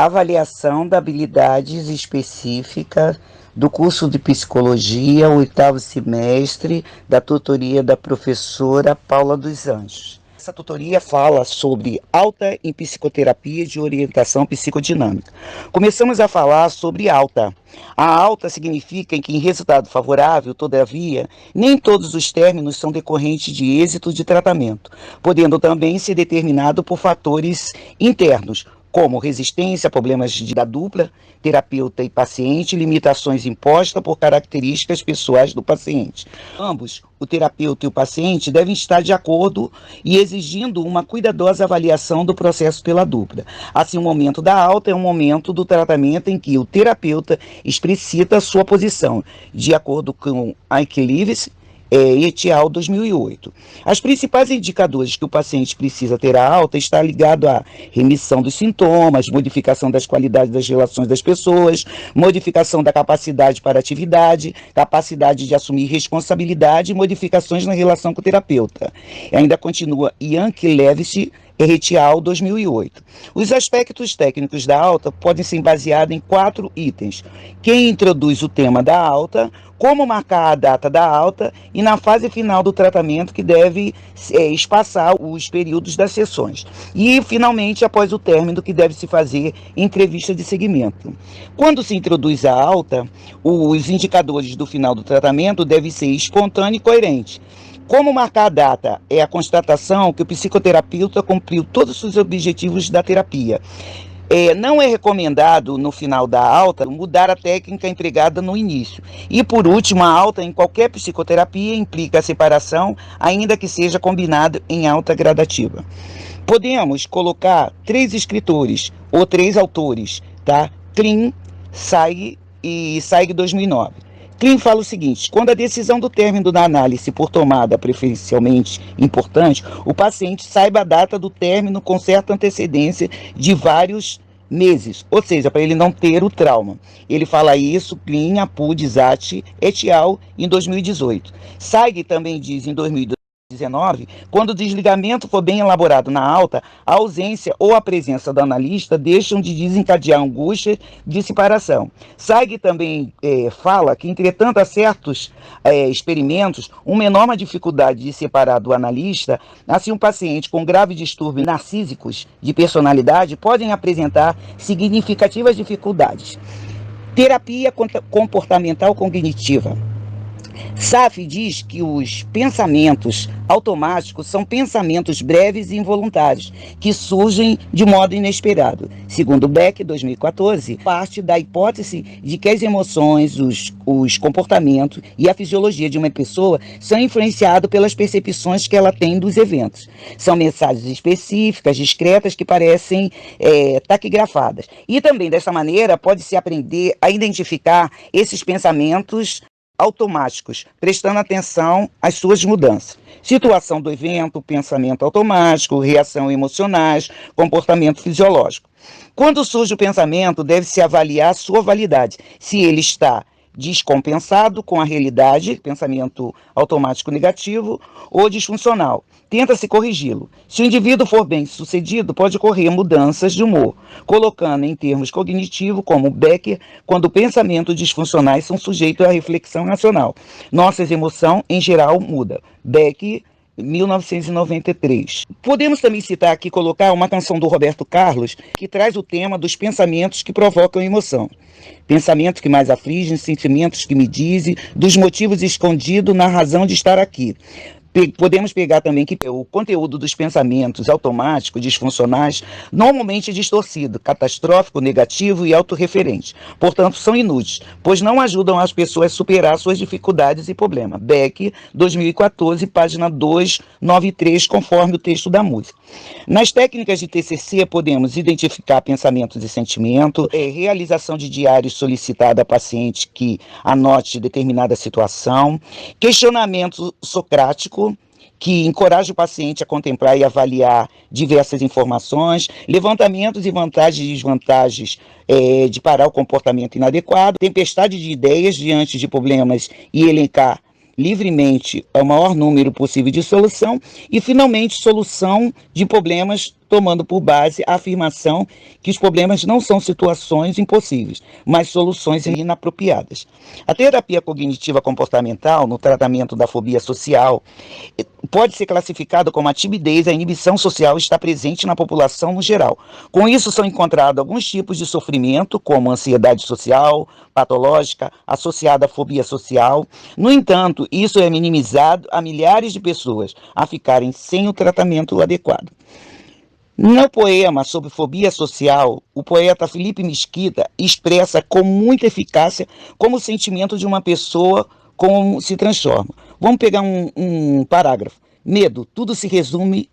avaliação da habilidades específica do curso de psicologia, o 8º semestre, da tutoria da professora Paula dos Anjos. Essa tutoria fala sobre alta em psicoterapia de orientação psicodinâmica. Começamos a falar sobre alta. A alta significa que, em resultado favorável, todavia, nem todos os términos são decorrentes de êxito de tratamento, podendo também ser determinado por fatores internos, como resistência, problemas da dupla, terapeuta e paciente, limitações impostas por características pessoais do paciente. Ambos, o terapeuta e o paciente, devem estar de acordo e exigindo uma cuidadosa avaliação do processo pela dupla. Assim, o momento da alta é um momento do tratamento em que o terapeuta explicita a sua posição, de acordo com Ike Lewis et al. 2008. As principais indicadores que o paciente precisa ter a alta está ligado à remissão dos sintomas, modificação das qualidades das relações das pessoas, modificação da capacidade para atividade, capacidade de assumir responsabilidade e modificações na relação com o terapeuta. E ainda continua Yank Levy et al. 2008. Os aspectos técnicos da alta podem ser baseados em 4 itens. Quem introduz o tema da alta, como marcar a data da alta e na fase final do tratamento que deve espaçar os períodos das sessões. E, finalmente, após o término, que deve se fazer entrevista de seguimento. Quando se introduz a alta, os indicadores do final do tratamento devem ser espontâneo e coerente. Como marcar a data? É a constatação que o psicoterapeuta cumpriu todos os objetivos da terapia. Não é recomendado, no final da alta, mudar a técnica empregada no início. E, por último, a alta em qualquer psicoterapia implica a separação, ainda que seja combinado em alta gradativa. Podemos colocar 3 escritores ou 3 autores, tá? Klein, Saig e Saig 2009. Klein fala o seguinte: quando a decisão do término da análise for tomada preferencialmente importante, o paciente saiba a data do término com certa antecedência de vários meses, ou seja, para ele não ter o trauma. Ele fala isso, Klein, Apud, Zatti et al. Em 2018. Saig também diz em 2019, quando o desligamento for bem elaborado na alta, a ausência ou a presença do analista deixam de desencadear angústia de separação. Saig também fala que, entretanto, há certos experimentos, uma enorme dificuldade de separar do analista. Assim, um paciente com graves distúrbios narcísicos de personalidade podem apresentar significativas dificuldades. Terapia comportamental cognitiva. Saf diz que os pensamentos automáticos são pensamentos breves e involuntários, que surgem de modo inesperado. Segundo Beck, 2014, parte da hipótese de que as emoções, os comportamentos e a fisiologia de uma pessoa são influenciados pelas percepções que ela tem dos eventos. São mensagens específicas, discretas, que parecem taquigrafadas. E também, dessa maneira, pode-se aprender a identificar esses pensamentos automáticos, prestando atenção às suas mudanças. Situação do evento, pensamento automático, reação emocionais, comportamento fisiológico. Quando surge o pensamento, deve-se avaliar sua validade, se ele está descompensado com a realidade, pensamento automático negativo, ou disfuncional. Tenta-se corrigi-lo. Se o indivíduo for bem sucedido, pode ocorrer mudanças de humor, colocando em termos cognitivos, como Becker, quando pensamentos disfuncionais são sujeitos à reflexão racional. Nossas emoções, em geral, mudam. Becker, 1993. Podemos também citar aqui, colocar uma canção do Roberto Carlos, que traz o tema dos pensamentos que provocam emoção. Pensamentos que mais afligem, sentimentos que me dizem, dos motivos escondidos na razão de estar aqui. Podemos pegar também que o conteúdo dos pensamentos automáticos, disfuncionais, normalmente é distorcido, catastrófico, negativo e autorreferente. Portanto, são inúteis, pois não ajudam as pessoas a superar suas dificuldades e problemas. Beck, 2014, página 293, conforme o texto da música. Nas técnicas de TCC, podemos identificar pensamentos e sentimentos, realização de diários solicitado a paciente que anote determinada situação, questionamento socrático, que encoraja o paciente a contemplar e avaliar diversas informações, levantamentos e vantagens e desvantagens de parar o comportamento inadequado, tempestade de ideias diante de problemas e elencar livremente o maior número possível de solução e, finalmente, solução de problemas tomando por base a afirmação que os problemas não são situações impossíveis, mas soluções inapropriadas. A terapia cognitiva comportamental, no tratamento da fobia social, pode ser classificada como a timidez, a inibição social está presente na população no geral. Com isso, são encontrados alguns tipos de sofrimento, como ansiedade social, patológica, associada à fobia social. No entanto, isso é minimizado a milhares de pessoas a ficarem sem o tratamento adequado. No poema sobre fobia social, o poeta Felipe Mesquita expressa com muita eficácia como o sentimento de uma pessoa como se transforma. Vamos pegar um parágrafo. Medo, tudo se resume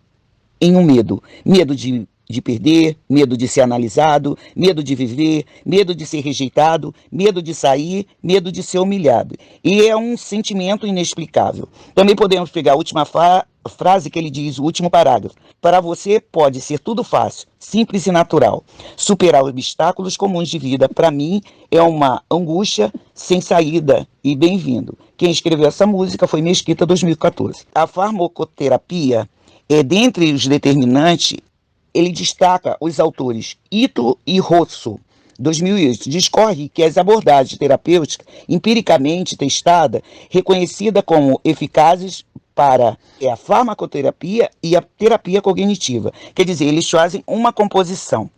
em um medo. Medo de perder, medo de ser analisado, medo de viver, medo de ser rejeitado, medo de sair, medo de ser humilhado. E é um sentimento inexplicável. Também podemos pegar a última frase que ele diz, o último parágrafo. Para você pode ser tudo fácil, simples e natural. Superar obstáculos comuns de vida, para mim, é uma angústia sem saída e bem-vindo. Quem escreveu essa música foi Mesquita, 2014. A farmacoterapia, dentre os determinantes, ele destaca os autores Ito e Rosso, 2008. Discorre que as abordagens terapêuticas empiricamente testadas, reconhecidas como eficazes para a farmacoterapia e a terapia cognitiva. Quer dizer, eles fazem uma composição.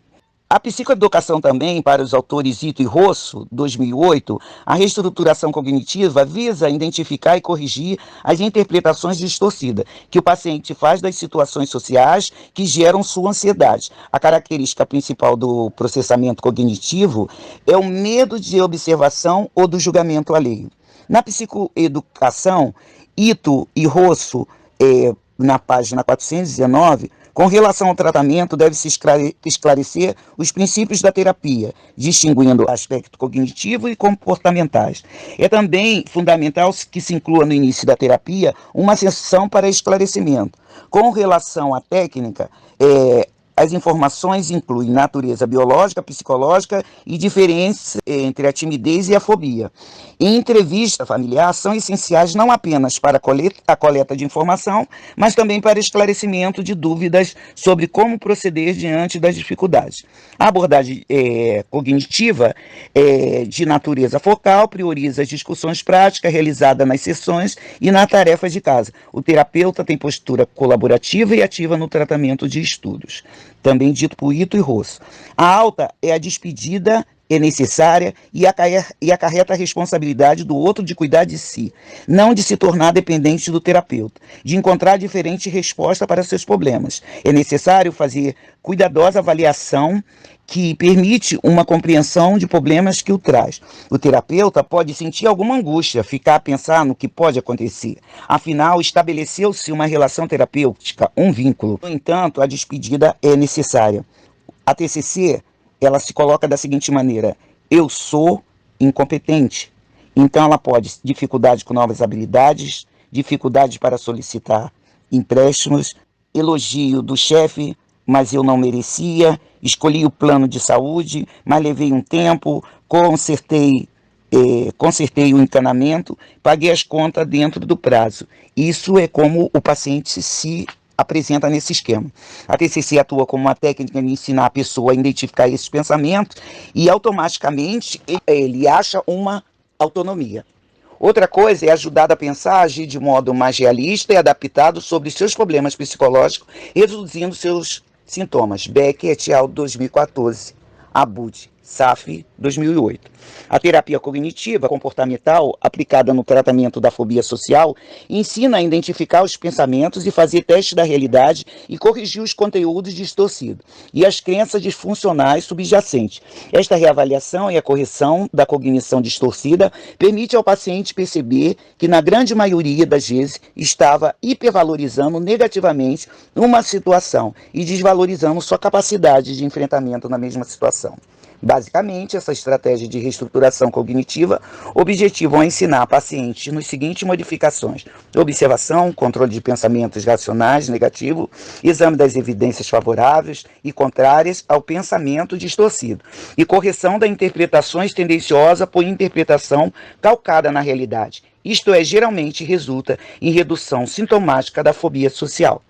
A psicoeducação também, para os autores Ito e Rosso, 2008, a reestruturação cognitiva visa identificar e corrigir as interpretações distorcidas que o paciente faz das situações sociais que geram sua ansiedade. A característica principal do processamento cognitivo é o medo de observação ou do julgamento alheio. Na psicoeducação, Ito e Rosso, na página 419, com relação ao tratamento, deve-se esclarecer os princípios da terapia, distinguindo aspectos cognitivos e comportamentais. É também fundamental que se inclua no início da terapia uma sessão para esclarecimento. Com relação à técnica, as informações incluem natureza biológica, psicológica e diferença entre a timidez e a fobia. Em entrevista familiar, são essenciais não apenas para a coleta de informação, mas também para esclarecimento de dúvidas sobre como proceder diante das dificuldades. A abordagem cognitiva de natureza focal prioriza as discussões práticas realizadas nas sessões e nas tarefas de casa. O terapeuta tem postura colaborativa e ativa no tratamento de estudos. Também dito por Ito e Rosso. A alta é a despedida, é necessária e acarreta a responsabilidade do outro de cuidar de si, não de se tornar dependente do terapeuta, de encontrar diferente resposta para seus problemas. É necessário fazer cuidadosa avaliação que permite uma compreensão de problemas que o traz. O terapeuta pode sentir alguma angústia, ficar a pensar no que pode acontecer. Afinal, estabeleceu-se uma relação terapêutica, um vínculo. No entanto, a despedida é necessária. A TCC, ela se coloca da seguinte maneira: eu sou incompetente. Então ela pode dificuldade com novas habilidades, dificuldade para solicitar empréstimos, elogio do chefe, mas eu não merecia, escolhi o plano de saúde, mas levei um tempo, consertei o encanamento, paguei as contas dentro do prazo. Isso é como o paciente se apresenta nesse esquema. A TCC atua como uma técnica de ensinar a pessoa a identificar esses pensamentos e automaticamente ele acha uma autonomia. Outra coisa é ajudar a pensar, a agir de modo mais realista e adaptado sobre seus problemas psicológicos, reduzindo seus sintomas. Beck et al. 2014, Abud, SAF, 2008. A terapia cognitiva comportamental, aplicada no tratamento da fobia social, ensina a identificar os pensamentos e fazer testes da realidade e corrigir os conteúdos distorcidos e as crenças disfuncionais subjacentes. Esta reavaliação e a correção da cognição distorcida permite ao paciente perceber que, na grande maioria das vezes, estava hipervalorizando negativamente uma situação e desvalorizando sua capacidade de enfrentamento na mesma situação. Basicamente, essa estratégia de reestruturação cognitiva objetivam ensinar a paciente nos seguintes modificações: observação, controle de pensamentos racionais negativos, exame das evidências favoráveis e contrárias ao pensamento distorcido, e correção das interpretações tendenciosas por interpretação calcada na realidade. Isto geralmente resulta em redução sintomática da fobia social.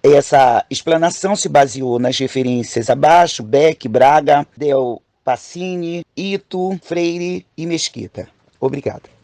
Essa explanação se baseou nas referências abaixo: Beck, Braga, Del Pacini, Ito, Freire e Mesquita. Obrigado.